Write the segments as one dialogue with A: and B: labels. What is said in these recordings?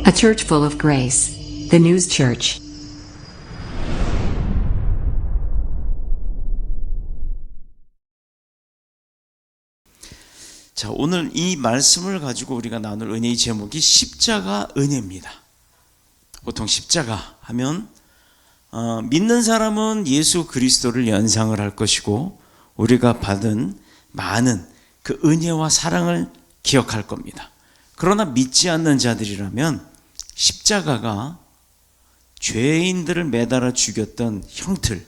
A: A church full of grace. The News Church.
B: 자, 오늘 이 말씀을 가지고 우리가 나눌 은혜의 제목이 십자가 은혜입니다. 보통 십자가 하면 믿는 사람은 예수 그리스도를 연상을 할 것이고 우리가 받은 많은 그 은혜와 사랑을 기억할 겁니다. 그러나 믿지 않는 자들이라면 십자가가 죄인들을 매달아 죽였던 형틀,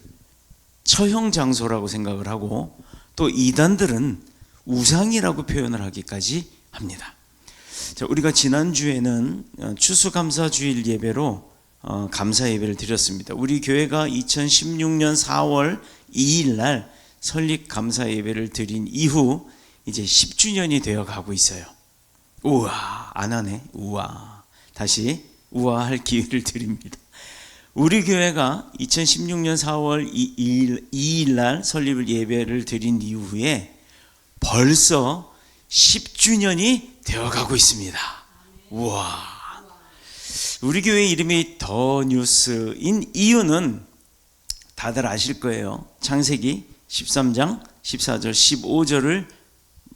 B: 처형 장소라고 생각을 하고 또 이단들은 우상이라고 표현을 하기까지 합니다. 자, 우리가 지난주에는 추수감사주일 예배로 감사 예배를 드렸습니다. 우리 교회가 2016년 4월 2일 날 설립 감사 예배를 드린 이후 이제 10주년이 되어 가고 있어요. 우와, 안 하네. 우와. 다시 우와할 기회를 드립니다. 우리 교회가 2016년 4월 2일 날 설립을 예배를 드린 이후에 벌써 10주년이 되어가고 있습니다. 우와. 우리 교회 이름이 더 뉴스인 이유는 다들 아실 거예요. 창세기 13장 14절 15절을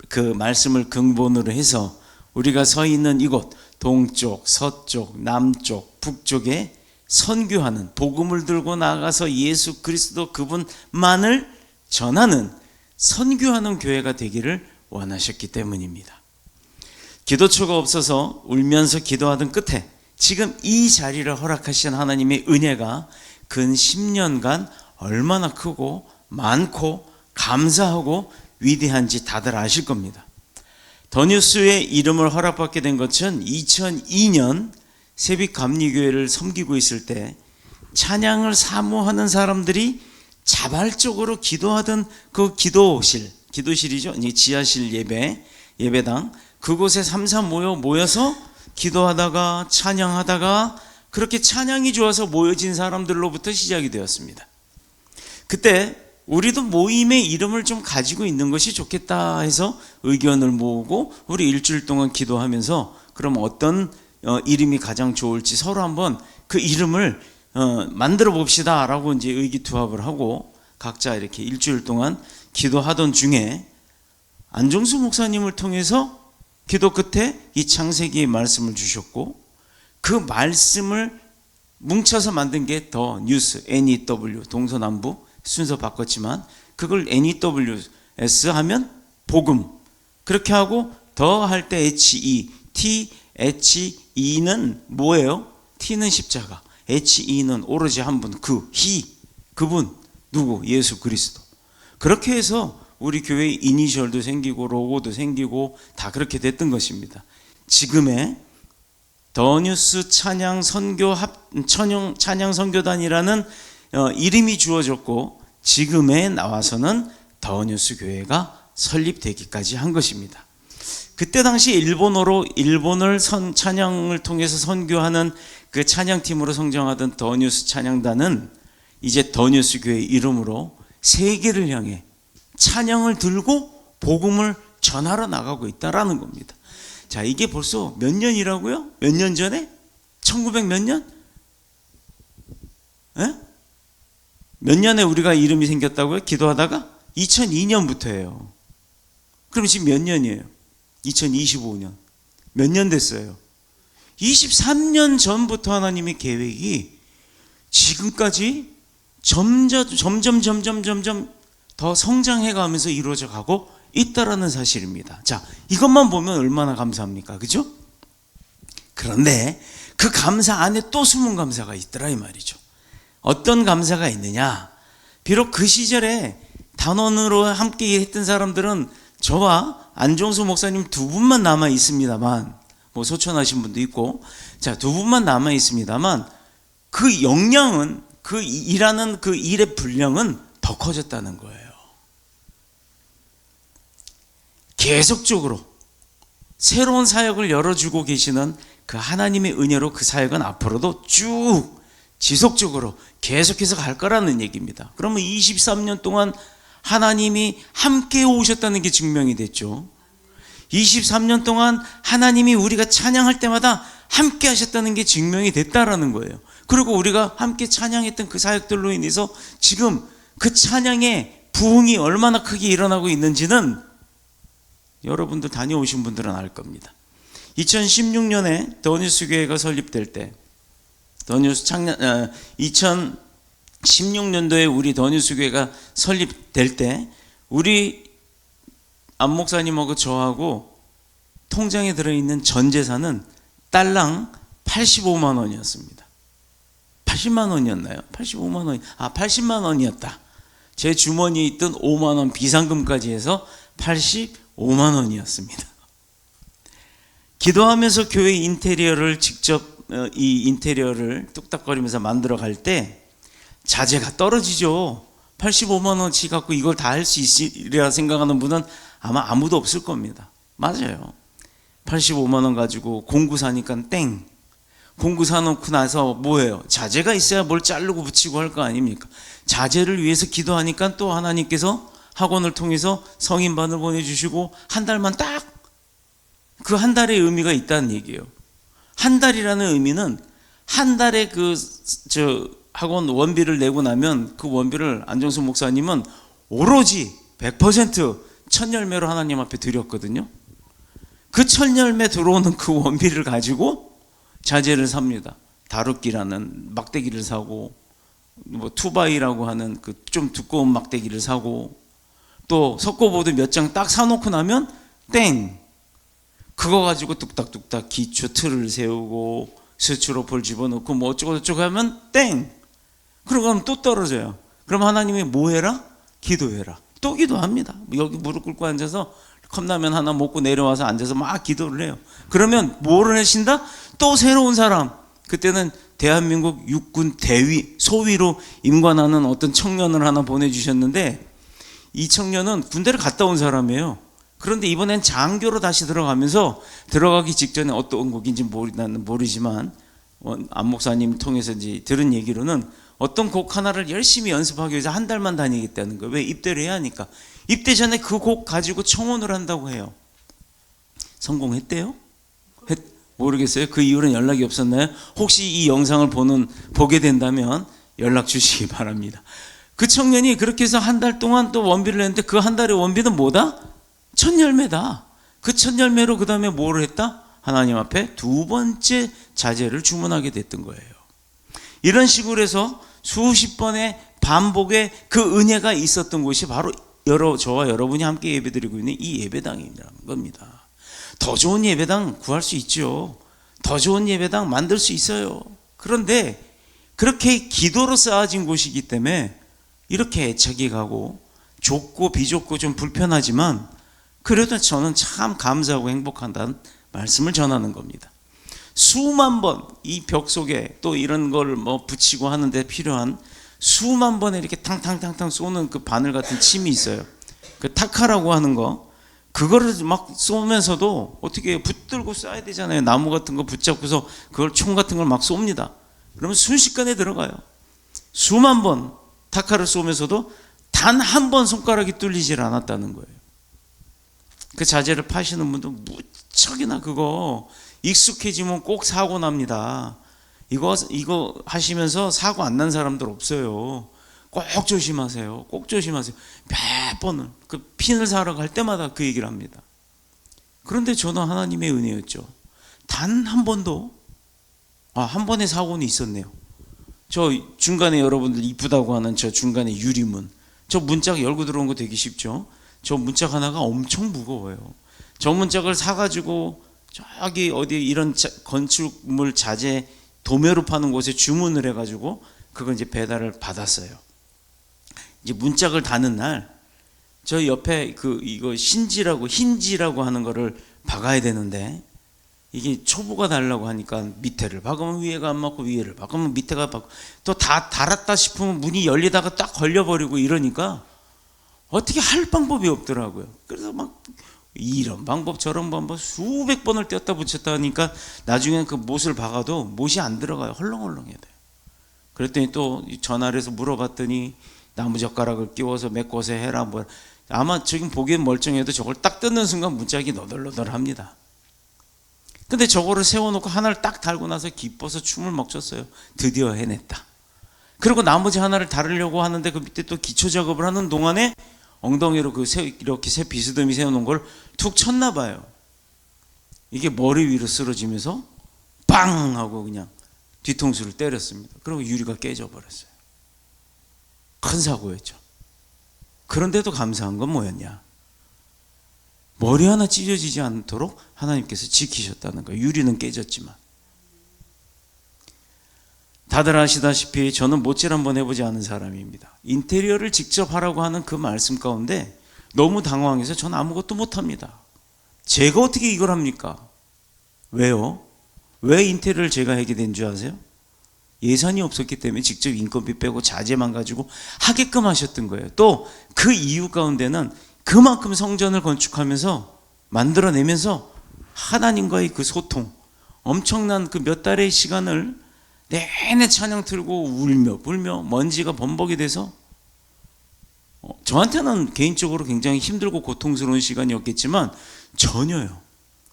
B: 그 말씀을 근본으로 해서 우리가 서 있는 이곳 동쪽, 서쪽, 남쪽, 북쪽에 선교하는, 복음을 들고 나가서 예수 그리스도 그분만을 전하는, 선교하는 교회가 되기를 원하셨기 때문입니다. 기도처가 없어서 울면서 기도하던 끝에 지금 이 자리를 허락하신 하나님의 은혜가 근 10년간 얼마나 크고 많고 감사하고 위대한지 다들 아실 겁니다. 더뉴스의 이름을 허락받게 된 것은 2002년 세빛감리교회를 섬기고 있을 때 찬양을 사모하는 사람들이 자발적으로 기도하던 그 기도실이죠. 이제 지하실 예배당 그곳에 3-4 모여서 기도하다가 찬양하다가 그렇게 찬양이 좋아서 모여진 사람들로부터 시작이 되었습니다. 그때 우리도 모임의 이름을 좀 가지고 있는 것이 좋겠다 해서 의견을 모으고 우리 일주일 동안 기도하면서 그럼 어떤 이름이 가장 좋을지 서로 한번 그 이름을 만들어 봅시다 라고 이제 의기투합을 하고 각자 이렇게 일주일 동안 기도하던 중에 안종수 목사님을 통해서 기도 끝에 이 창세기의 말씀을 주셨고 그 말씀을 뭉쳐서 만든 게 더 뉴스, NEW, 동서남부 순서 바꿨지만 그걸 NEWS 하면 복음, 그렇게 하고 더 할 때 HE, THE는 뭐예요? T는 십자가, HE는 오로지 한 분, 그분 누구? 예수 그리스도. 그렇게 해서 우리 교회의 이니셜도 생기고 로고도 생기고 다 그렇게 됐던 것입니다. 지금의 더 뉴스 찬양 선교단이라는 이름이 주어졌고 지금에 나와서는 더 뉴스 교회가 설립되기까지 한 것입니다. 그때 당시 일본을 찬양을 통해서 선교하는 그 찬양팀으로 성장하던 더 뉴스 찬양단은 이제 더 뉴스 교회 이름으로 세계를 향해 찬양을 들고 복음을 전하러 나가고 있다라는 겁니다. 자, 이게 벌써 몇 년이라고요? 몇 년 전에? 1900 몇 년? 에? 몇 년에 우리가 이름이 생겼다고요? 기도하다가? 2002년부터예요. 그럼 지금 몇 년이에요? 2025년. 몇 년 됐어요? 23년 전부터 하나님의 계획이 지금까지 점점 더 성장해 가면서 이루어져 가고 있다라는 사실입니다. 자, 이것만 보면 얼마나 감사합니까? 그죠? 그런데 그 감사 안에 또 숨은 감사가 있더라 이 말이죠. 어떤 감사가 있느냐? 비록 그 시절에 단원으로 함께 했던 사람들은 저와 안종수 목사님 두 분만 남아 있습니다만, 뭐 소천하신 분도 있고, 자, 두 분만 남아 있습니다만, 그 역량은, 그 일하는 그 일의 분량은 더 커졌다는 거예요. 계속적으로 새로운 사역을 열어주고 계시는 그 하나님의 은혜로 그 사역은 앞으로도 쭉 지속적으로 계속해서 갈 거라는 얘기입니다. 그러면 23년 동안 하나님이 함께 오셨다는 게 증명이 됐죠. 23년 동안 하나님이 우리가 찬양할 때마다 함께 하셨다는 게 증명이 됐다라는 거예요. 그리고 우리가 함께 찬양했던 그 사역들로 인해서 지금 그 찬양의 부흥이 얼마나 크게 일어나고 있는지는 여러분들 다녀오신 분들은 알 겁니다. 2016년에 더뉴스 교회가 설립될 때, 2016년도에 우리 더뉴스 교회가 설립될 때 우리 안 목사님하고 저하고 통장에 들어있는 전 재산은 딸랑 85만 원이었습니다. 80만 원이었나요? 85만 원. 80만 원이었다. 제 주머니에 있던 5만 원 비상금까지 해서 85만 원이었습니다. 기도하면서 교회 인테리어를 직접 이 인테리어를 뚝딱거리면서 만들어 갈 때 자재가 떨어지죠. 85만 원치 갖고 이걸 다 할 수 있으리라 생각하는 분은 아마 아무도 없을 겁니다. 맞아요. 85만 원 가지고 공구 사니까 땡. 공구 사놓고 나서 뭐예요? 자재가 있어야 뭘 자르고 붙이고 할 거 아닙니까? 자재를 위해서 기도하니까 또 하나님께서 학원을 통해서 성인반을 보내주시고 한 달만 딱 그 한 달의 의미가 있다는 얘기예요. 한 달이라는 의미는 한 달에 학원 원비를 내고 나면 그 원비를 안정수 목사님은 오로지 100% 천열매로 하나님 앞에 드렸거든요. 그 천열매 들어오는 그 원비를 가지고 자재를 삽니다. 다루기라는 막대기를 사고, 뭐 투바이라고 하는 그 좀 두꺼운 막대기를 사고, 또 석고보드 몇 장 딱 사놓고 나면 땡. 그거 가지고 뚝딱뚝딱 기초 틀을 세우고 스티로폴 집어넣고 뭐 어쩌고저쩌고 하면 땡. 그러고 또 떨어져요. 그럼 하나님이 뭐 해라? 기도해라. 또 기도합니다. 여기 무릎 꿇고 앉아서 컵라면 하나 먹고 내려와서 앉아서 막 기도를 해요. 그러면 뭐를 하신다? 또 새로운 사람. 그때는 대한민국 육군 대위 소위로 임관하는 어떤 청년을 하나 보내주셨는데, 이 청년은 군대를 갔다 온 사람이에요. 그런데 이번엔 장교로 다시 들어가면서, 들어가기 직전에 어떤 곡인지 나는 모르지만 안 목사님 통해서 이제 들은 얘기로는 어떤 곡 하나를 열심히 연습하기 위해서 한 달만 다니겠다는 거예요. 왜? 입대를 해야 하니까. 입대 전에 그 곡 가지고 청혼을 한다고 해요. 성공했대요? 모르겠어요. 그 이후로는 연락이 없었나요? 혹시 이 영상을 보게 된다면 연락 주시기 바랍니다. 그 청년이 그렇게 해서 한 달 동안 또 원비를 냈는데, 그 한 달의 원비는 뭐다? 천열매다. 그 천열매로 그 다음에 뭐를 했다? 하나님 앞에 두 번째 자재를 주문하게 됐던 거예요. 이런 식으로 해서 수십 번의 반복의 그 은혜가 있었던 곳이 바로 저와 여러분이 함께 예배드리고 있는 이 예배당이라는 겁니다. 더 좋은 예배당 구할 수 있죠. 더 좋은 예배당 만들 수 있어요. 그런데 그렇게 기도로 쌓아진 곳이기 때문에 이렇게 애착이 가고 좁고 비좁고 좀 불편하지만, 그래도 저는 참 감사하고 행복한다는 말씀을 전하는 겁니다. 수만 번 이 벽 속에 또 이런 걸 뭐 붙이고 하는데 필요한 수만 번에 이렇게 탕탕탕탕 쏘는 그 바늘 같은 침이 있어요. 그 타카라고 하는 거, 그거를 막 쏘면서도 어떻게 붙들고 쏴야 되잖아요. 나무 같은 거 붙잡고서 그걸 총 같은 걸 막 쏩니다. 그러면 순식간에 들어가요. 수만 번 타카를 쏘면서도 단 한 번 손가락이 뚫리질 않았다는 거예요. 그 자재를 파시는 분도 무척이나 그거 익숙해지면 꼭 사고 납니다. 이거 하시면서 사고 안 난 사람들 없어요. 꼭 조심하세요. 꼭 조심하세요. 몇 번을 그 핀을 사러 갈 때마다 그 얘기를 합니다. 그런데 저는 하나님의 은혜였죠. 단 한 번도 한 번의 사고는 있었네요. 저 중간에 여러분들 이쁘다고 하는 저 중간에 유리문, 저 문짝 열고 들어온 거 되게 쉽죠. 저 문짝 하나가 엄청 무거워요. 저 문짝을 사가지고 저기 어디 이런 건축물 자재 도매로 파는 곳에 주문을 해가지고 그걸 이제 배달을 받았어요. 이제 문짝을 다는 날 저 옆에 이거 힌지라고 하는 거를 박아야 되는데, 이게 초보가 달라고 하니까 밑에를 박으면 위에가 안 맞고 위에를 박으면 밑에가 박고, 또 다 달았다 싶으면 문이 열리다가 딱 걸려버리고 이러니까 어떻게 할 방법이 없더라고요. 그래서 막 이런 방법 저런 방법 수백 번을 떼었다 붙였다 하니까 나중에는 그 못을 박아도 못이 안 들어가요. 헐렁헐렁해야 돼요. 그랬더니 또 전화를 해서 물어봤더니 나무젓가락을 끼워서 메꿔서 해라. 뭐 아마 지금 보기엔 멀쩡해도 저걸 딱 뜯는 순간 문짝이 너덜너덜합니다. 근데 저거를 세워놓고 하나를 딱 달고 나서 기뻐서 춤을 막 췄어요. 드디어 해냈다. 그리고 나머지 하나를 다루려고 하는데 그 밑에 또 기초 작업을 하는 동안에 엉덩이로 이렇게 새 비스듬히 세워놓은 걸 툭 쳤나 봐요. 이게 머리 위로 쓰러지면서 빵 하고 그냥 뒤통수를 때렸습니다. 그리고 유리가 깨져버렸어요. 큰 사고였죠. 그런데도 감사한 건 뭐였냐? 머리 하나 찢어지지 않도록 하나님께서 지키셨다는 거예요. 유리는 깨졌지만. 다들 아시다시피 저는 못질 한번 해보지 않은 사람입니다. 인테리어를 직접 하라고 하는 그 말씀 가운데 너무 당황해서 저는 아무것도 못합니다. 제가 어떻게 이걸 합니까? 왜요? 왜 인테리어를 제가 하게 된 줄 아세요? 예산이 없었기 때문에 직접 인건비 빼고 자재만 가지고 하게끔 하셨던 거예요. 또 그 이유 가운데는 그만큼 성전을 건축하면서 만들어내면서 하나님과의 그 소통, 엄청난 그 몇 달의 시간을 내내 찬양 틀고 울며 불며 먼지가 범벅이 돼서 저한테는 개인적으로 굉장히 힘들고 고통스러운 시간이었겠지만 전혀요.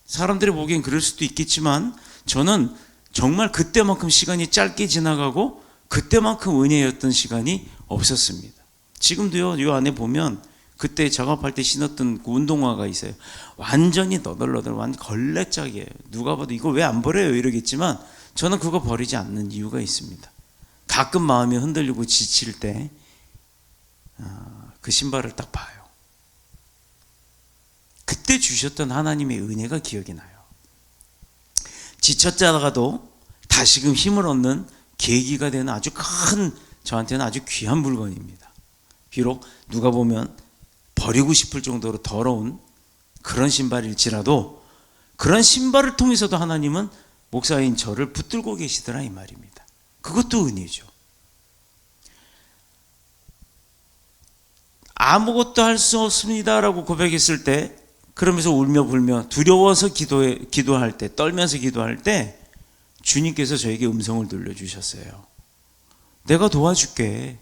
B: 사람들이 보기엔 그럴 수도 있겠지만 저는 정말 그때만큼 시간이 짧게 지나가고 그때만큼 은혜였던 시간이 없었습니다. 지금도요, 이 안에 보면 그때 작업할 때 신었던 그 운동화가 있어요. 완전히 너덜너덜 완전 걸레짝이에요. 누가 봐도 이거 왜 안 버려요 이러겠지만 저는 그거 버리지 않는 이유가 있습니다. 가끔 마음이 흔들리고 지칠 때 그 신발을 딱 봐요. 그때 주셨던 하나님의 은혜가 기억이 나요. 지쳤다가도 다시금 힘을 얻는 계기가 되는 아주 큰, 저한테는 아주 귀한 물건입니다. 비록 누가 보면 버리고 싶을 정도로 더러운 그런 신발일지라도 그런 신발을 통해서도 하나님은 목사인 저를 붙들고 계시더라 이 말입니다. 그것도 은혜죠. 아무것도 할 수 없습니다라고 고백했을 때, 그러면서 울며 불며 두려워서 기도할 때, 떨면서 기도할 때 주님께서 저에게 음성을 들려주셨어요. 내가 도와줄게.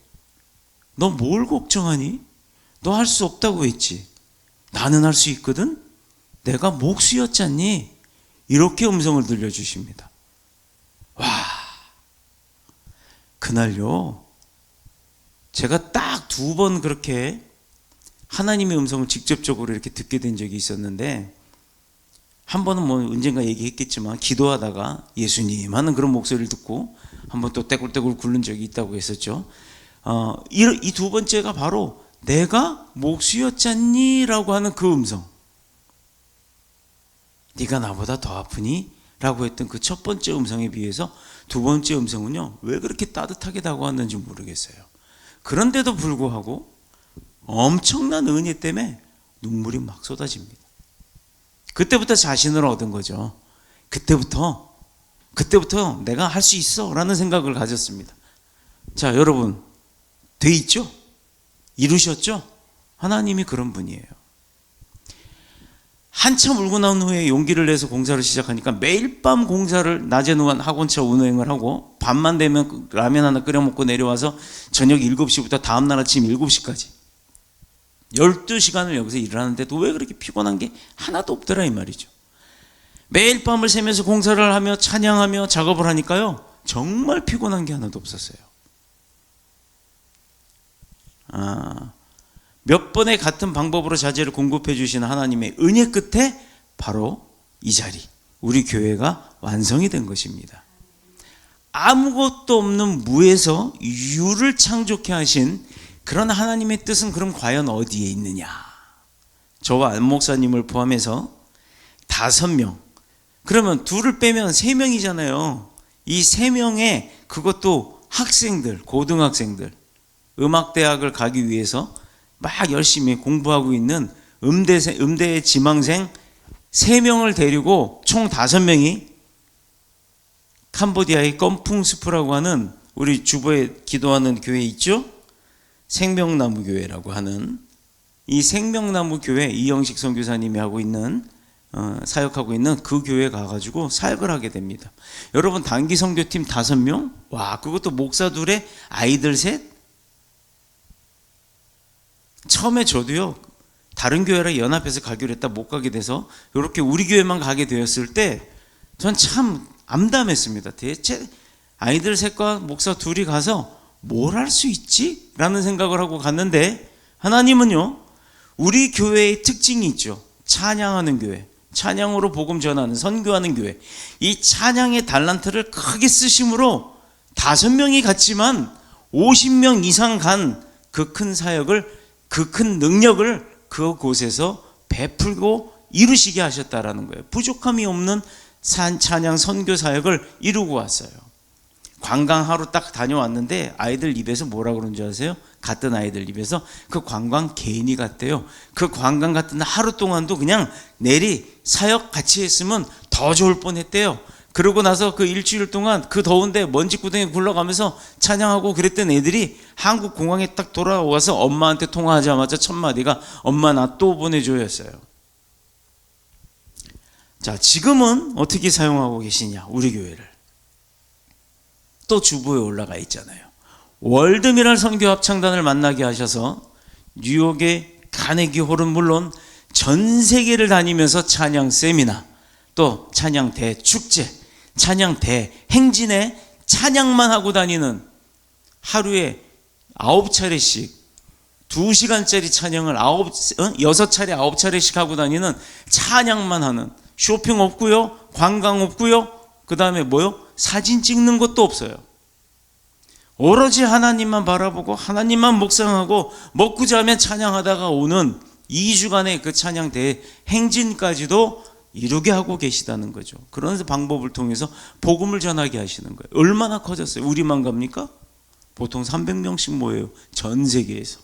B: 너 뭘 걱정하니? 너 할 수 없다고 했지. 나는 할 수 있거든. 내가 목수였잖니. 이렇게 음성을 들려주십니다. 와, 그날요, 제가 딱 2번 그렇게 하나님의 음성을 직접적으로 이렇게 듣게 된 적이 있었는데, 한 번은 뭐 언젠가 얘기했겠지만 기도하다가 예수님 하는 그런 목소리를 듣고 한번 또 떼굴떼굴 굴른 적이 있다고 했었죠. 이 2번째가 바로 내가 목수였잖니 라고 하는 그 음성, 네가 나보다 더 아프니? 라고 했던 그 첫 번째 음성에 비해서 2번째 음성은요, 왜 그렇게 따뜻하게 다가왔는지 모르겠어요. 그런데도 불구하고 엄청난 은혜 때문에 눈물이 막 쏟아집니다. 그때부터 자신을 얻은 거죠. 그때부터 내가 할 수 있어 라는 생각을 가졌습니다. 자, 여러분, 돼 있죠? 이루셨죠? 하나님이 그런 분이에요. 한참 울고 나온 후에 용기를 내서 공사를 시작하니까 매일 밤 공사를, 낮에는 학원차 운행을 하고 밤만 되면 라면 하나 끓여 먹고 내려와서 저녁 7시부터 다음날 아침 7시까지 12시간을 여기서 일을 하는데도 왜 그렇게 피곤한 게 하나도 없더라 이 말이죠. 매일 밤을 새면서 공사를 하며 찬양하며 작업을 하니까요, 정말 피곤한 게 하나도 없었어요. 몇 번의 같은 방법으로 자재를 공급해 주시는 하나님의 은혜 끝에 바로 이 자리, 우리 교회가 완성이 된 것입니다. 아무것도 없는 무에서 유를 창조케 하신 그런 하나님의 뜻은 그럼 과연 어디에 있느냐? 저와 안 목사님을 포함해서 5명, 그러면 2를 빼면 3명이잖아요. 이 3명의, 그것도 학생들, 고등학생들, 음악대학을 가기 위해서 막 열심히 공부하고 있는 음대 지망생 3명을 데리고 총 5명이 캄보디아의 껌풍스프라고 하는 우리 주보에 기도하는 교회 있죠? 생명나무 교회라고 하는 이 생명나무 교회, 이영식 선교사님이 하고 있는 사역하고 있는 그 교회에 가가지고 사역을 하게 됩니다. 여러분, 단기 선교팀 5명? 와, 그것도 목사 2에 아이들 3? 처음에 저도요, 다른 교회랑 연합해서 가기로 했다 못 가게 돼서 이렇게 우리 교회만 가게 되었을 때 전 참 암담했습니다. 대체 아이들 셋과 목사 둘이 가서 뭘 할 수 있지? 라는 생각을 하고 갔는데 하나님은요, 우리 교회의 특징이 있죠. 찬양하는 교회, 찬양으로 복음 전하는, 선교하는 교회. 이 찬양의 달란트를 크게 쓰심으로 5명이 갔지만 50명 이상 간 그 큰 사역을, 그 큰 능력을 그곳에서 베풀고 이루시게 하셨다라는 거예요. 부족함이 없는 찬양 선교 사역을 이루고 왔어요. 관광 하루 딱 다녀왔는데 아이들 입에서 뭐라 그런 줄 아세요? 갔던 아이들 입에서 그 관광 개인이 갔대요. 그 관광 갔던 하루 동안도 그냥 내리 사역 같이 했으면 더 좋을 뻔했대요. 그러고 나서 그 일주일 동안 그 더운데 먼지 구덩이 굴러가면서 찬양하고 그랬던 애들이 한국 공항에 딱 돌아와서 엄마한테 통화하자마자 첫 마디가 엄마 나 또 보내줘였어요. 자, 지금은 어떻게 사용하고 계시냐? 우리 교회를 또 주보에 올라가 있잖아요. 월드미랄 선교 합창단을 만나게 하셔서 뉴욕의 카네기 홀은 물론 전 세계를 다니면서 찬양 세미나, 또 찬양 대축제, 찬양 대행진에 찬양만 하고 다니는, 하루에 9차례씩 2시간짜리 찬양을 6차례 9차례씩 하고 다니는, 찬양만 하는, 쇼핑 없고요, 관광 없고요, 그 다음에 뭐요? 사진 찍는 것도 없어요. 오로지 하나님만 바라보고 하나님만 묵상하고 먹고 자면 찬양하다가 오는 2주간의 그 찬양 대행진까지도 이루게 하고 계시다는 거죠. 그런 방법을 통해서 복음을 전하게 하시는 거예요. 얼마나 커졌어요? 우리만 갑니까? 보통 300명씩 모여요. 전 세계에서.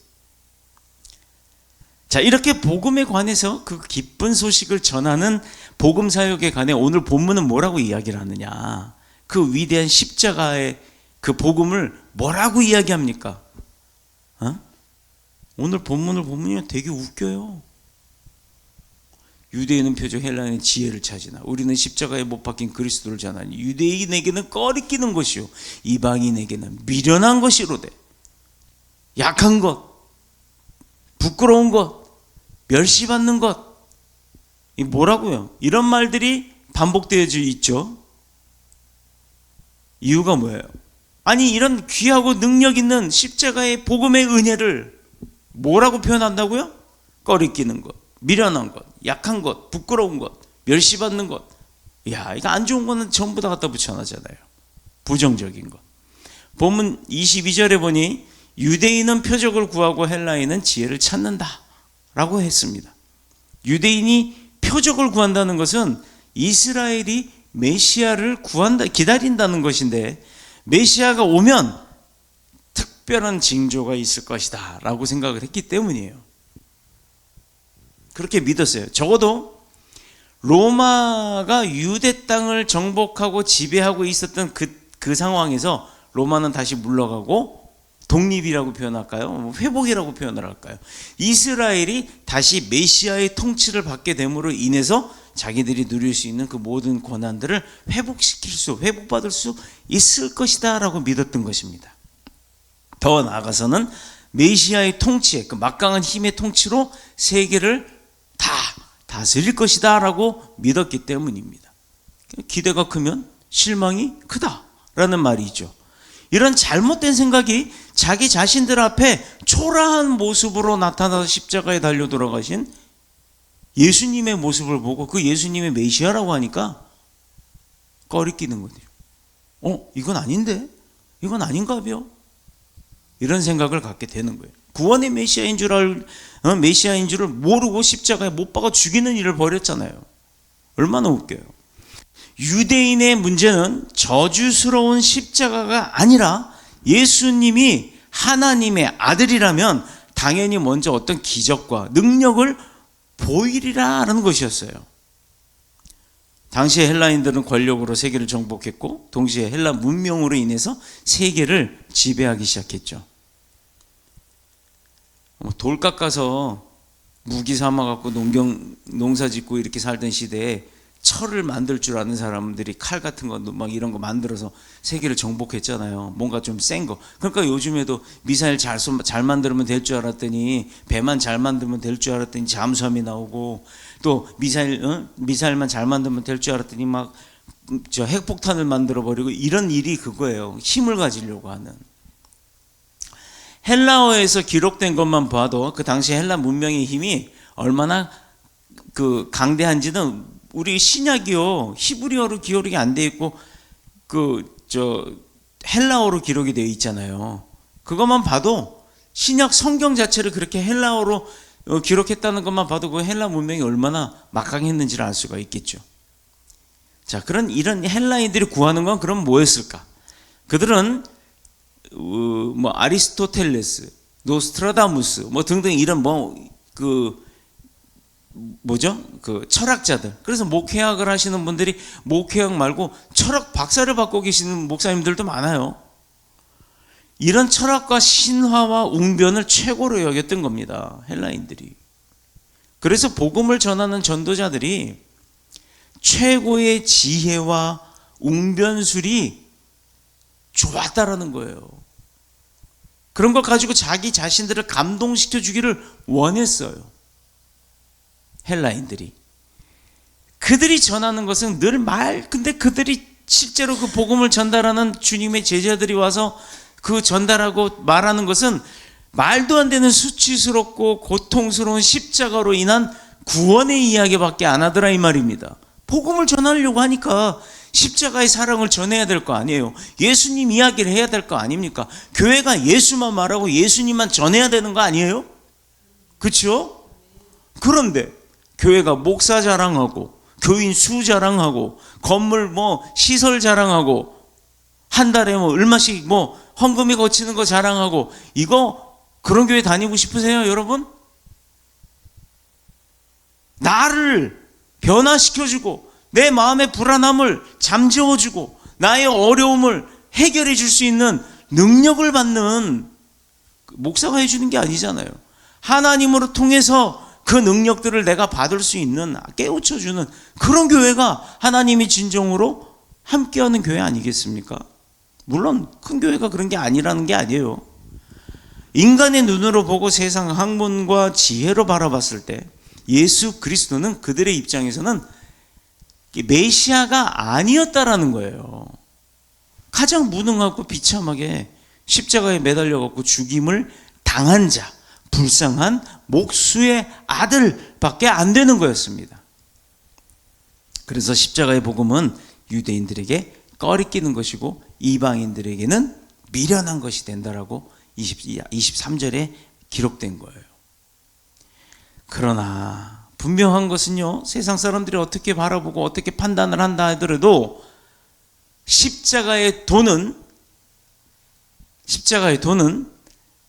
B: 자, 이렇게 복음에 관해서 그 기쁜 소식을 전하는 복음 사역에 관해 오늘 본문은 뭐라고 이야기를 하느냐? 그 위대한 십자가의 그 복음을 뭐라고 이야기합니까? 오늘 본문을 보면 되게 웃겨요. 유대인은 표적, 헬라인은 지혜를 찾으나 우리는 십자가에 못 박힌 그리스도를 전하니 유대인에게는 꺼리끼는 것이요 이방인에게는 미련한 것이로되 약한 것, 부끄러운 것, 멸시받는 것, 이 뭐라고요? 이런 말들이 반복되어져 있죠. 이유가 뭐예요? 아니, 이런 귀하고 능력 있는 십자가의 복음의 은혜를 뭐라고 표현한다고요? 꺼리끼는 것, 미련한 것, 약한 것, 부끄러운 것, 멸시받는 것. 야, 이거 안 좋은 거는 전부 다 갖다 붙여놨잖아요. 부정적인 것. 본문 22절에 보니 유대인은 표적을 구하고 헬라인은 지혜를 찾는다 라고 했습니다. 유대인이 표적을 구한다는 것은 이스라엘이 메시아를 기다린다는 것인데, 메시아가 오면 특별한 징조가 있을 것이다 라고 생각을 했기 때문이에요. 그렇게 믿었어요. 적어도 로마가 유대 땅을 정복하고 지배하고 있었던 그 상황에서 로마는 다시 물러가고, 독립이라고 표현할까요? 회복이라고 표현을 할까요? 이스라엘이 다시 메시아의 통치를 받게 됨으로 인해서 자기들이 누릴 수 있는 그 모든 권한들을 회복받을 수 있을 것이다 라고 믿었던 것입니다. 더 나아가서는 메시아의 통치에, 그 막강한 힘의 통치로 세계를 다 다스릴 것이다 라고 믿었기 때문입니다. 기대가 크면 실망이 크다 라는 말이죠. 이런 잘못된 생각이 자기 자신들 앞에 초라한 모습으로 나타나서 십자가에 달려 돌아가신 예수님의 모습을 보고 그 예수님의 메시아라고 하니까 꺼리끼는 거죠. 이건 아닌데? 이건 아닌가 봐요. 이런 생각을 갖게 되는 거예요. 구원의 메시아인 줄을 모르고 십자가에 못 박아 죽이는 일을 벌였잖아요. 얼마나 웃겨요. 유대인의 문제는 저주스러운 십자가가 아니라 예수님이 하나님의 아들이라면 당연히 먼저 어떤 기적과 능력을 보이리라는 것이었어요. 당시에 헬라인들은 권력으로 세계를 정복했고, 동시에 헬라 문명으로 인해서 세계를 지배하기 시작했죠. 돌 깎아서 무기 삼아 갖고 농사 짓고 이렇게 살던 시대에 철을 만들 줄 아는 사람들이 칼 같은 거 막 이런 거 만들어서 세계를 정복했잖아요. 뭔가 좀 센 거. 그러니까 요즘에도 미사일 잘 만들면 될 줄 알았더니, 배만 잘 만들면 될 줄 알았더니 잠수함이 나오고, 또 미사일만 잘 만들면 될 줄 알았더니 막 저 핵폭탄을 만들어 버리고 이런 일이 그거예요. 힘을 가지려고 하는. 헬라어에서 기록된 것만 봐도 그 당시 헬라 문명의 힘이 얼마나 그 강대한지는 우리 신약이요 히브리어로 기록이 안 돼 있고 헬라어로 기록이 되어 있잖아요. 그것만 봐도 신약 성경 자체를 그렇게 헬라어로 기록했다는 것만 봐도 그 헬라 문명이 얼마나 막강했는지를 알 수가 있겠죠. 자, 이런 헬라인들이 구하는 건 그럼 뭐였을까? 그들은 아리스토텔레스, 노스트라다무스 등등 이런 철학자들. 그래서 목회학을 하시는 분들이 목회학 말고 철학 박사를 받고 계시는 목사님들도 많아요. 이런 철학과 신화와 웅변을 최고로 여겼던 겁니다. 헬라인들이. 그래서 복음을 전하는 전도자들이 최고의 지혜와 웅변술이 좋았다라는 거예요. 그런 걸 가지고 자기 자신들을 감동시켜 주기를 원했어요. 헬라인들이. 그들이 전하는 것은 늘 근데 그들이 실제로 그 복음을 전달하는 주님의 제자들이 와서 그 전달하고 말하는 것은 말도 안 되는 수치스럽고 고통스러운 십자가로 인한 구원의 이야기밖에 안 하더라 이 말입니다. 복음을 전하려고 하니까 십자가의 사랑을 전해야 될 거 아니에요. 예수님 이야기를 해야 될 거 아닙니까? 교회가 예수만 말하고 예수님만 전해야 되는 거 아니에요? 그렇죠? 그런데 교회가 목사 자랑하고 교인 수 자랑하고 건물 시설 자랑하고 한 달에 얼마씩 헌금이 거치는 거 자랑하고 그런 교회 다니고 싶으세요, 여러분? 나를 변화시켜주고 내 마음의 불안함을 잠재워주고 나의 어려움을 해결해 줄 수 있는 능력을 받는 목사가 해주는 게 아니잖아요. 하나님으로 통해서 그 능력들을 내가 받을 수 있는, 깨우쳐주는 그런 교회가 하나님이 진정으로 함께하는 교회 아니겠습니까? 물론 큰 교회가 그런 게 아니라는 게 아니에요. 인간의 눈으로 보고 세상 학문과 지혜로 바라봤을 때 예수 그리스도는 그들의 입장에서는 메시아가 아니었다라는 거예요. 가장 무능하고 비참하게 십자가에 매달려 갖고 죽임을 당한 자, 불쌍한 목수의 아들밖에 안 되는 거였습니다. 그래서 십자가의 복음은 유대인들에게 꺼리끼는 것이고 이방인들에게는 미련한 것이 된다라고 23절에 기록된 거예요. 그러나 분명한 것은요, 세상 사람들이 어떻게 바라보고 어떻게 판단을 한다 하더라도 십자가의 도는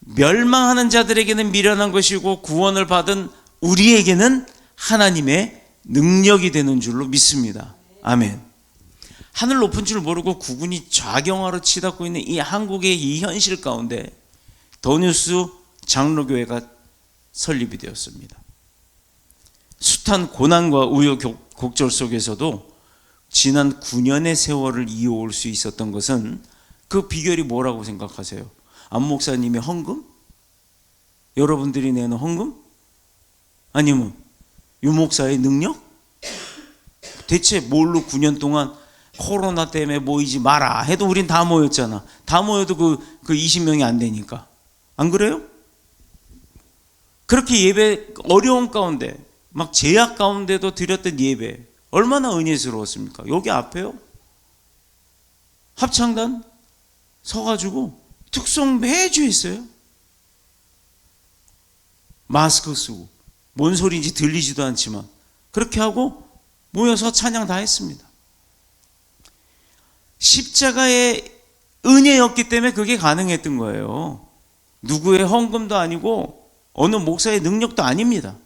B: 멸망하는 자들에게는 미련한 것이고 구원을 받은 우리에게는 하나님의 능력이 되는 줄로 믿습니다. 아멘. 하늘 높은 줄 모르고 국군이 좌경화로 치닫고 있는 이 한국의 이 현실 가운데 더뉴스 장로교회가 설립이 되었습니다. 숱한 고난과 우여곡절 속에서도 지난 9년의 세월을 이어올 수 있었던 것은 그 비결이 뭐라고 생각하세요? 안 목사님의 헌금? 여러분들이 내는 헌금? 아니면 유 목사의 능력? 대체 뭘로 9년 동안 코로나 때문에 모이지 마라 해도 우린 다 모였잖아. 다 모여도 그 20명이 안 되니까. 안 그래요? 그렇게 예배 어려운 가운데 막 제약 가운데도 드렸던 예배 얼마나 은혜스러웠습니까? 여기 앞에요. 합창단 서가지고 특송 매주 했어요. 마스크 쓰고 뭔 소리인지 들리지도 않지만 그렇게 하고 모여서 찬양 다 했습니다. 십자가의 은혜였기 때문에 그게 가능했던 거예요. 누구의 헌금도 아니고 어느 목사의 능력도 아닙니다.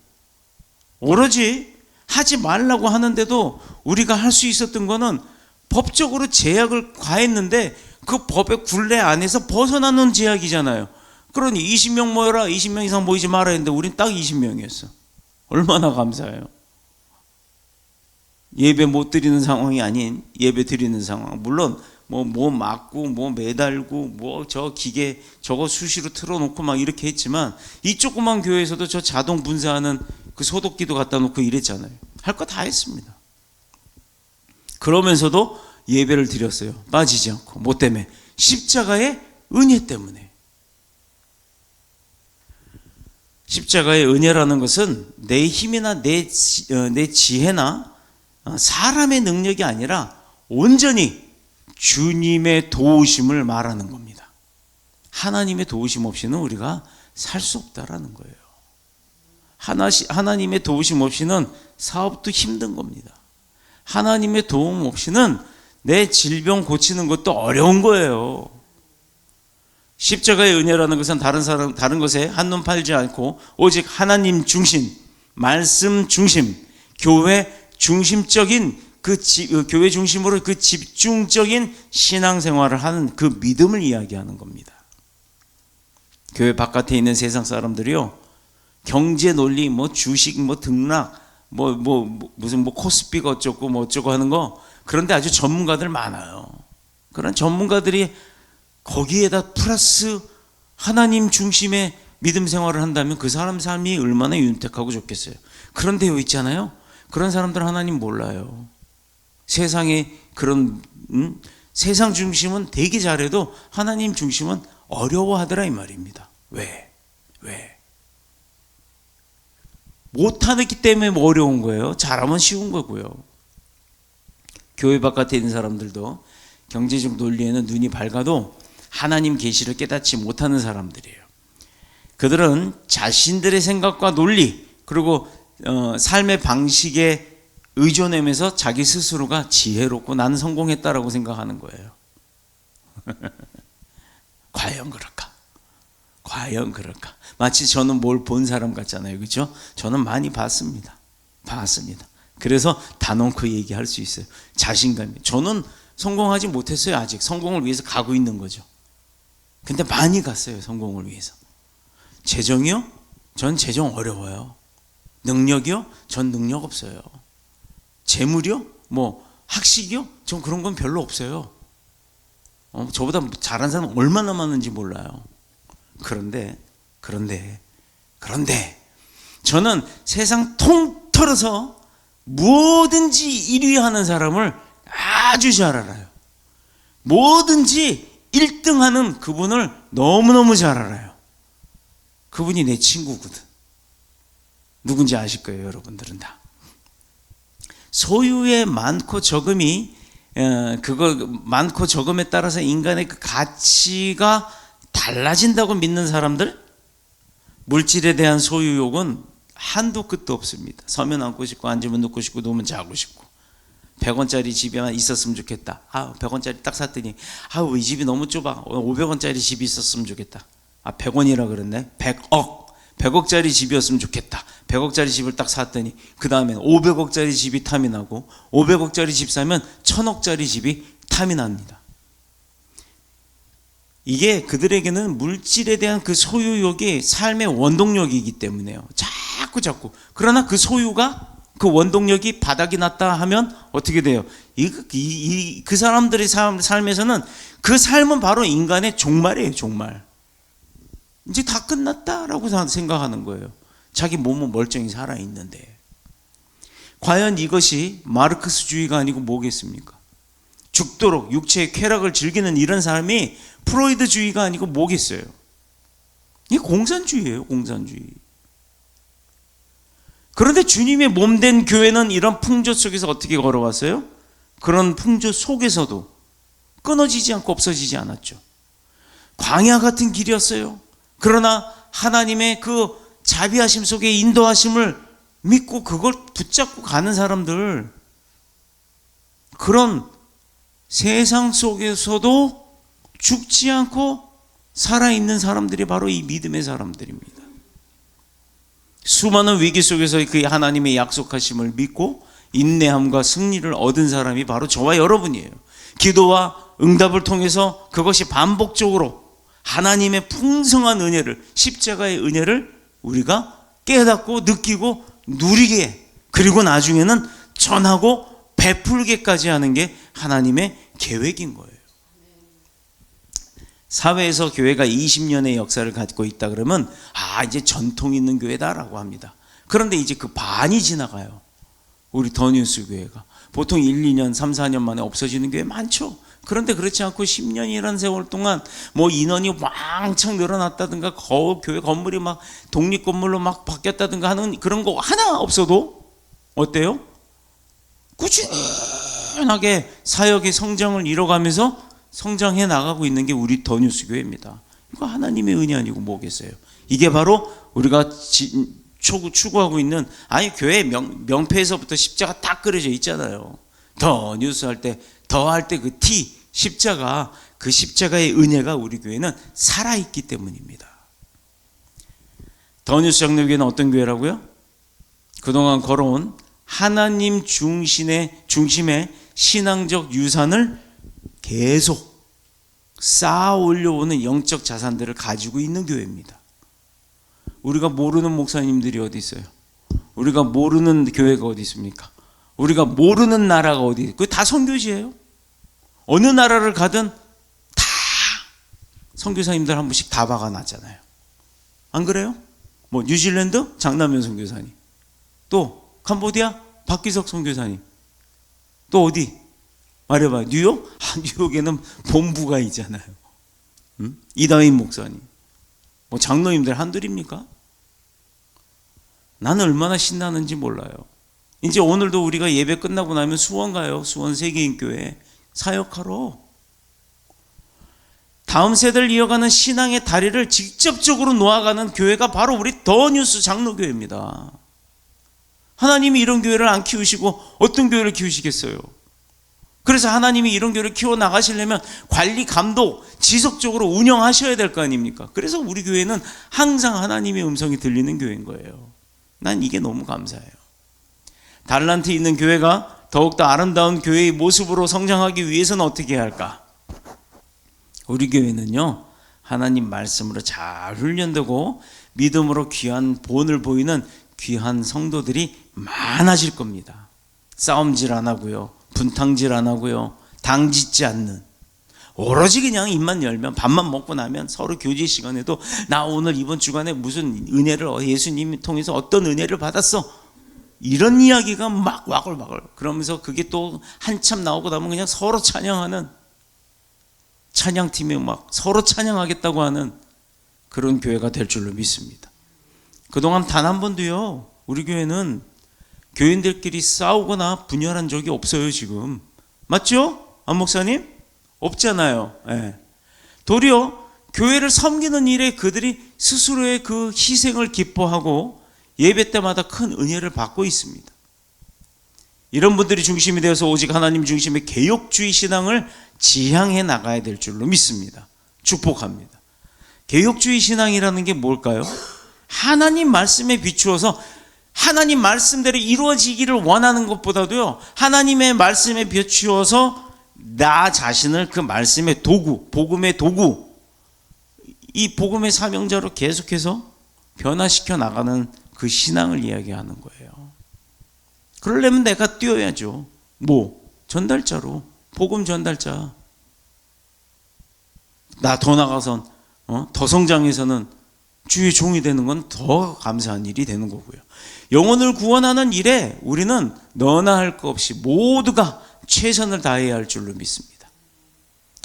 B: 오로지 하지 말라고 하는데도 우리가 할 수 있었던 거는 법적으로 제약을 가했는데 그 법의 굴레 안에서 벗어나는 제약이잖아요. 그러니 20명 모여라, 20명 이상 모이지 마라 했는데 우린 딱 20명이었어. 얼마나 감사해요. 예배 못 드리는 상황이 아닌 예배 드리는 상황. 물론 뭐 맞고 뭐 매달고 뭐 저 기계 저거 수시로 틀어놓고 막 이렇게 했지만 이 조그만 교회에서도 저 자동 분사하는 그 소독기도 갖다 놓고 이랬잖아요. 할 거 다 했습니다. 그러면서도 예배를 드렸어요. 빠지지 않고. 뭐 때문에? 십자가의 은혜 때문에. 십자가의 은혜라는 것은 내 힘이나 내 지혜나 사람의 능력이 아니라 온전히 주님의 도우심을 말하는 겁니다. 하나님의 도우심 없이는 우리가 살 수 없다라는 거예요. 하나님의 도우심 없이는 사업도 힘든 겁니다. 하나님의 도움 없이는 내 질병 고치는 것도 어려운 거예요. 십자가의 은혜라는 것은 다른 것에 한눈 팔지 않고 오직 하나님 중심, 말씀 중심, 교회 중심적인 교회 중심으로 그 집중적인 신앙생활을 하는 그 믿음을 이야기하는 겁니다. 교회 바깥에 있는 세상 사람들이요, 경제 논리, 뭐 주식, 뭐 등락, 무슨 코스피가 어쩌고 뭐 어쩌고 하는 거, 그런데 아주 전문가들 많아요. 그런 전문가들이 거기에다 플러스 하나님 중심의 믿음 생활을 한다면 그 사람 삶이 얼마나 윤택하고 좋겠어요. 그런데 여기 있잖아요, 그런 사람들 하나님 몰라요. 세상에 그런 세상 중심은 되게 잘해도 하나님 중심은 어려워하더라 이 말입니다. 왜? 못하기 때문에 어려운 거예요. 잘하면 쉬운 거고요. 교회 바깥에 있는 사람들도 경제적 논리에는 눈이 밝아도 하나님 계시를 깨닫지 못하는 사람들이에요. 그들은 자신들의 생각과 논리, 그리고 삶의 방식에 의존하면서 자기 스스로가 지혜롭고 나는 성공했다라고 생각하는 거예요. 과연 그럴까? 마치 저는 뭘 본 사람 같잖아요. 그렇죠? 저는 많이 봤습니다. 그래서 단언코 얘기할 수 있어요. 자신감이. 저는 성공하지 못했어요. 아직 성공을 위해서 가고 있는 거죠. 근데 많이 갔어요. 성공을 위해서. 재정이요? 전 재정 어려워요. 능력이요? 전 능력 없어요. 재물이요? 학식이요? 전 그런 건 별로 없어요. 저보다 잘한 사람 얼마나 많은지 몰라요. 그런데 저는 세상 통틀어서 뭐든지 1위 하는 사람을 아주 잘 알아요. 뭐든지 1등 하는 그분을 너무너무 잘 알아요. 그분이 내 친구거든. 누군지 아실 거예요, 여러분들은 다. 소유의 많고 적음이 많고 적음에 따라서 인간의 그 가치가 달라진다고 믿는 사람들, 물질에 대한 소유욕은 한도 끝도 없습니다. 서면 앉고 싶고, 앉으면 눕고 싶고, 누우면 자고 싶고, 100원짜리 집에만 있었으면 좋겠다. 100원짜리 딱 샀더니 이 집이 너무 좁아. 500원짜리 집이 있었으면 좋겠다. 100원이라 그랬네. 100억짜리 집이었으면 좋겠다. 100억짜리 집을 딱 샀더니 그 다음엔 500억짜리 집이 탐이 나고, 500억짜리 집 사면 1000억짜리 집이 탐이 납니다. 이게 그들에게는 물질에 대한 그 소유욕이 삶의 원동력이기 때문에요. 자꾸. 그러나 그 소유가, 그 원동력이 바닥이 났다 하면 어떻게 돼요? 그 사람들의 삶에서는 그 삶은 바로 인간의 종말이에요. 종말. 이제 다 끝났다라고 생각하는 거예요. 자기 몸은 멀쩡히 살아있는데. 과연 이것이 마르크스주의가 아니고 뭐겠습니까? 죽도록 육체의 쾌락을 즐기는 이런 사람이 프로이드주의가 아니고 뭐겠어요? 이게 공산주의예요. 공산주의. 그런데 주님의 몸된 교회는 이런 풍조 속에서 어떻게 걸어왔어요? 그런 풍조 속에서도 끊어지지 않고 없어지지 않았죠. 광야 같은 길이었어요. 그러나 하나님의 그 자비하심 속에 인도하심을 믿고 그걸 붙잡고 가는 사람들, 그런 세상 속에서도 죽지 않고 살아있는 사람들이 바로 이 믿음의 사람들입니다. 수많은 위기 속에서 그 하나님의 약속하심을 믿고 인내함과 승리를 얻은 사람이 바로 저와 여러분이에요. 기도와 응답을 통해서 그것이 반복적으로 하나님의 풍성한 은혜를, 십자가의 은혜를 우리가 깨닫고 느끼고 누리게, 그리고 나중에는 전하고 베풀게까지 하는 게 하나님의 계획인 거예요. 사회에서 교회가 20년의 역사를 갖고 있다 그러면 이제 전통 있는 교회다라고 합니다. 그런데 이제 그 반이 지나가요. 우리 더뉴스 교회가. 보통 1, 2년, 3, 4년 만에 없어지는 교회 많죠. 그런데 그렇지 않고 10년이라는 세월 동안 뭐 인원이 왕창 늘어났다든가 교회 건물이 막 독립건물로 막 바뀌었다든가 하는 그런 거 하나 없어도 어때요? 꾸준하게 사역의 성장을 이뤄가면서 성장해 나가고 있는 게 우리 더뉴스 교회입니다. 이거 하나님의 은혜 아니고 뭐겠어요? 이게 바로 우리가 추구하고 있는, 아니 교회 명패에서부터 십자가 딱 그려져 있잖아요. 더 뉴스 할 때 더 할 때 그 T 십자가, 그 십자가의 은혜가 우리 교회는 살아있기 때문입니다. 더 뉴스 장로교회는 어떤 교회라고요? 그동안 걸어온 하나님 중심의 신앙적 유산을 계속 쌓아 올려오는 영적 자산들을 가지고 있는 교회입니다. 우리가 모르는 목사님들이 어디 있어요? 우리가 모르는 교회가 어디 있습니까? 우리가 모르는 나라가 어디 있어요? 그게 다 선교지예요. 어느 나라를 가든 다 선교사님들 한 분씩 다 박아놨잖아요. 안 그래요? 뭐 뉴질랜드 장남현 선교사님, 또 캄보디아 박기석 선교사님, 또 어디 말해봐. 뉴욕? 뉴욕에는 본부가 있잖아요. 이다인 목사님, 뭐 장로님들 한둘입니까? 나는 얼마나 신나는지 몰라요. 이제 오늘도 우리가 예배 끝나고 나면 수원 가요. 수원 세계인교회 사역하러. 다음 세대를 이어가는 신앙의 다리를 직접적으로 놓아가는 교회가 바로 우리 더 뉴스 장로교회입니다. 하나님이 이런 교회를 안 키우시고 어떤 교회를 키우시겠어요? 그래서 하나님이 이런 교회를 키워나가시려면 관리, 감독, 지속적으로 운영하셔야 될 거 아닙니까? 그래서 우리 교회는 항상 하나님의 음성이 들리는 교회인 거예요. 난 이게 너무 감사해요. 달란트 있는 교회가 더욱더 아름다운 교회의 모습으로 성장하기 위해서는 어떻게 해야 할까? 우리 교회는요, 하나님 말씀으로 잘 훈련되고 믿음으로 귀한 본을 보이는 귀한 성도들이 많아질 겁니다. 싸움질 안 하고요, 분탕질 안 하고요, 당짓지 않는, 오로지 그냥 입만 열면 밥만 먹고 나면 서로 교제 시간에도 나 오늘 이번 주간에 무슨 은혜를 예수님이 통해서 어떤 은혜를 받았어, 이런 이야기가 막 와글와글 그러면서 그게 또 한참 나오고 나면 그냥 서로 찬양하는, 찬양팀이 막 서로 찬양하겠다고 하는 그런 교회가 될 줄로 믿습니다. 그동안 단 한 번도요, 우리 교회는 교인들끼리 싸우거나 분열한 적이 없어요. 지금 맞죠? 안 목사님? 없잖아요. 네. 도리어 교회를 섬기는 일에 그들이 스스로의 그 희생을 기뻐하고 예배 때마다 큰 은혜를 받고 있습니다. 이런 분들이 중심이 되어서 오직 하나님 중심의 개혁주의 신앙을 지향해 나가야 될 줄로 믿습니다. 축복합니다. 개혁주의 신앙이라는 게 뭘까요? 하나님 말씀에 비추어서 하나님 말씀대로 이루어지기를 원하는 것보다도요, 하나님의 말씀에 비추어서 나 자신을 그 말씀의 도구, 복음의 도구, 이 복음의 사명자로 계속해서 변화시켜 나가는 그 신앙을 이야기하는 거예요. 그러려면 내가 뛰어야죠. 뭐? 전달자로, 복음 전달자. 나 더 나가선, 더 성장해서는 주의 종이 되는 건 더 감사한 일이 되는 거고요. 영혼을 구원하는 일에 우리는 너나 할 것 없이 모두가 최선을 다해야 할 줄로 믿습니다.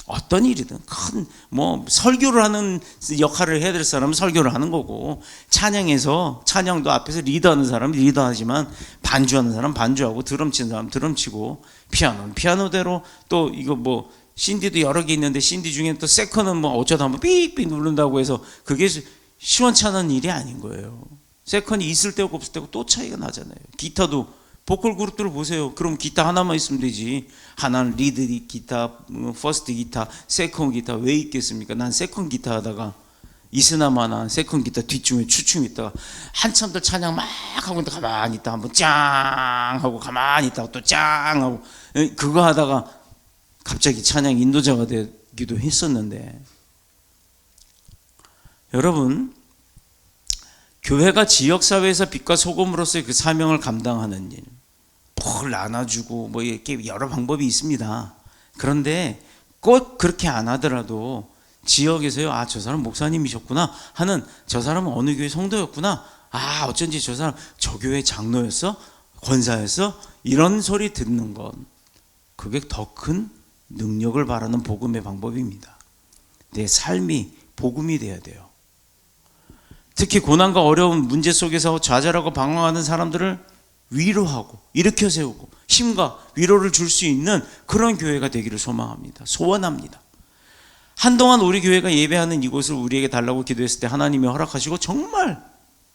B: 어떤 일이든 큰 뭐 설교를 하는 역할을 해야 될 사람은 설교를 하는 거고, 찬양에서 찬양도 앞에서 리더하는 사람은 리더하지만 반주하는 사람은 반주하고, 드럼 치는 사람은 드럼 치고, 피아노는 피아노대로, 또 이거 뭐 신디도 여러 개 있는데 신디 중에 또 세컨은 뭐 어쩌다 한번 삑삑 누른다고 해서 그게 시원찮은 일이 아닌 거예요. 세컨이 있을 때고 없을 때고 또 차이가 나잖아요. 기타도 보컬 그룹들을 보세요. 그럼 기타 하나만 있으면 되지. 하나는 리드 기타, 퍼스트 기타, 세컨 기타 왜 있겠습니까? 난 세컨 기타 하다가 이스나마나 세컨 기타 뒷중에 추춤 있다가 한참들 찬양 막 하고 있다 가만히 있다 한번 짱 하고 가만히 있다가 또 짱 하고 그거 하다가 갑자기 찬양 인도자가 되기도 했었는데, 여러분, 교회가 지역사회에서 빛과 소금으로서의 그 사명을 감당하는 일, 뭘 나눠주고 뭐 이렇게 여러 방법이 있습니다. 그런데 꼭 그렇게 안 하더라도 지역에서요, 아, 저 사람 목사님이셨구나 하는, 저 사람은 어느 교회 성도였구나, 아, 어쩐지 저 사람 저 교회 장로였어, 권사에서 이런 소리 듣는 건 그게 더 큰 능력을 바라는 복음의 방법입니다. 내 삶이 복음이 돼야 돼요. 특히 고난과 어려운 문제 속에서 좌절하고 방황하는 사람들을 위로하고 일으켜 세우고 힘과 위로를 줄 수 있는 그런 교회가 되기를 소망합니다. 소원합니다. 한동안 우리 교회가 예배하는 이곳을 우리에게 달라고 기도했을 때 하나님이 허락하시고 정말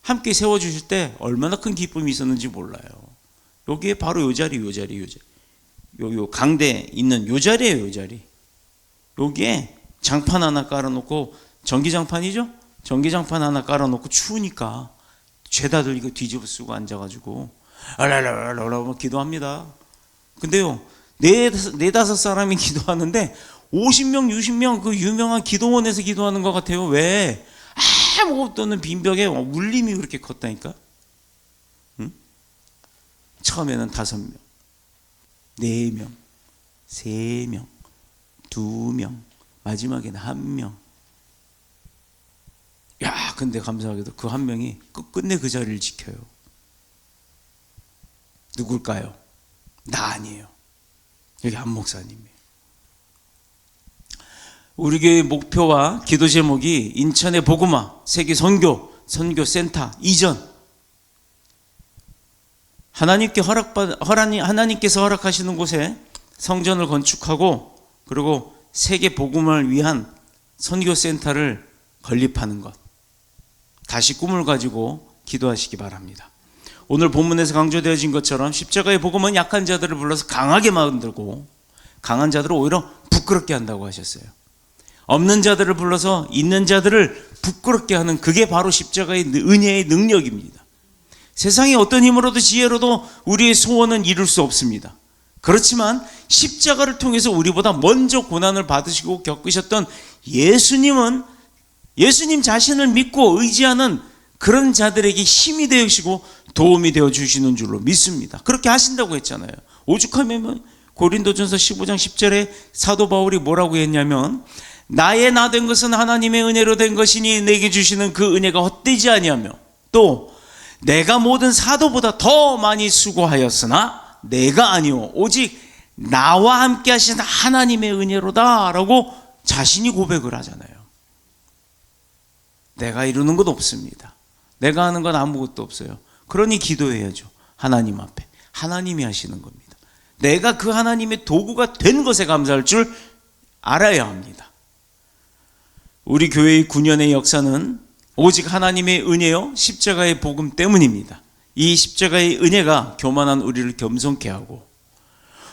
B: 함께 세워주실 때 얼마나 큰 기쁨이 있었는지 몰라요. 여기에 바로 요 자리. 요 강대 있는 요 자리예요, 요 자리. 여기에 장판 하나 깔아놓고, 전기장판이죠? 전기장판 하나 깔아놓고 추우니까 죄다 들고 뒤집어 쓰고 앉아가지고 알랄랄랄랄 기도합니다. 근데요, 네다섯 사람이 기도하는데 50명, 60명 그 유명한 기도원에서 기도하는 것 같아요. 왜? 아무것도 없는 빈벽에 울림이 그렇게 컸다니까. 응? 처음에는 5명, 4명, 3명, 2명, 마지막에는 1명. 야, 근데 감사하게도 그 1명이 끝끝내 그 자리를 지켜요. 누굴까요? 나 아니에요. 여기 한 목사님이에요. 우리 교회 목표와 기도 제목이 인천의 복음화 세계 선교센터 이전. 하나님께서 허락하시는 곳에 성전을 건축하고 그리고 세계 복음을 위한 선교센터를 건립하는 것. 다시 꿈을 가지고 기도하시기 바랍니다. 오늘 본문에서 강조되어진 것처럼 십자가의 복음은 약한 자들을 불러서 강하게 만들고 강한 자들을 오히려 부끄럽게 한다고 하셨어요. 없는 자들을 불러서 있는 자들을 부끄럽게 하는 그게 바로 십자가의 은혜의 능력입니다. 세상의 어떤 힘으로도 지혜로도 우리의 소원은 이룰 수 없습니다. 그렇지만 십자가를 통해서 우리보다 먼저 고난을 받으시고 겪으셨던 예수님은 예수님 자신을 믿고 의지하는 그런 자들에게 힘이 되시고 도움이 되어 주시는 줄로 믿습니다. 그렇게 하신다고 했잖아요. 오죽하면 고린도전서 15장 10절에 사도 바울이 뭐라고 했냐면 나의 나 된 것은 하나님의 은혜로 된 것이니 내게 주시는 그 은혜가 헛되지 아니하며 또 내가 모든 사도보다 더 많이 수고하였으나 내가 아니오 오직 나와 함께 하신 하나님의 은혜로다 라고 자신이 고백을 하잖아요. 내가 이루는 것 없습니다. 내가 하는 건 아무것도 없어요. 그러니 기도해야죠. 하나님 앞에. 하나님이 하시는 겁니다. 내가 그 하나님의 도구가 된 것에 감사할 줄 알아야 합니다. 우리 교회의 9년의 역사는 오직 하나님의 은혜요 십자가의 복음 때문입니다. 이 십자가의 은혜가 교만한 우리를 겸손케 하고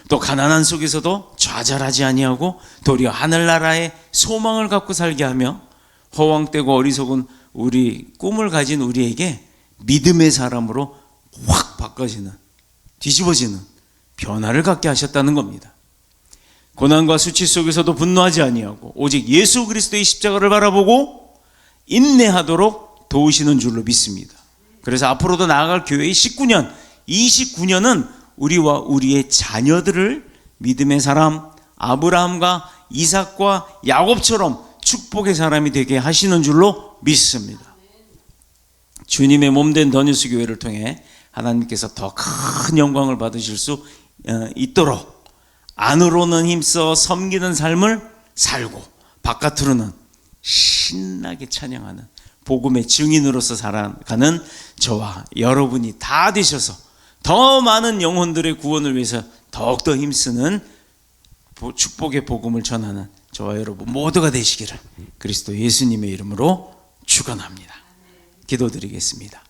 B: 또 가난한 속에서도 좌절하지 아니하고 도리어 하늘나라의 소망을 갖고 살게 하며 허황되고 어리석은 우리 꿈을 가진 우리에게 믿음의 사람으로 확 바꿔지는 뒤집어지는 변화를 갖게 하셨다는 겁니다. 고난과 수치 속에서도 분노하지 아니하고 오직 예수 그리스도의 십자가를 바라보고 인내하도록 도우시는 줄로 믿습니다. 그래서 앞으로도 나아갈 교회의 19년, 29년은 우리와 우리의 자녀들을 믿음의 사람 아브라함과 이삭과 야곱처럼 축복의 사람이 되게 하시는 줄로 믿습니다. 주님의 몸된 더뉴스 교회를 통해 하나님께서 더 큰 영광을 받으실 수 있도록 안으로는 힘써 섬기는 삶을 살고 바깥으로는 신나게 찬양하는 복음의 증인으로서 살아가는 저와 여러분이 다 되셔서 더 많은 영혼들의 구원을 위해서 더욱더 힘쓰는 축복의 복음을 전하는 저와 여러분 모두가 되시기를 그리스도 예수님의 이름으로 축원합니다. 기도드리겠습니다.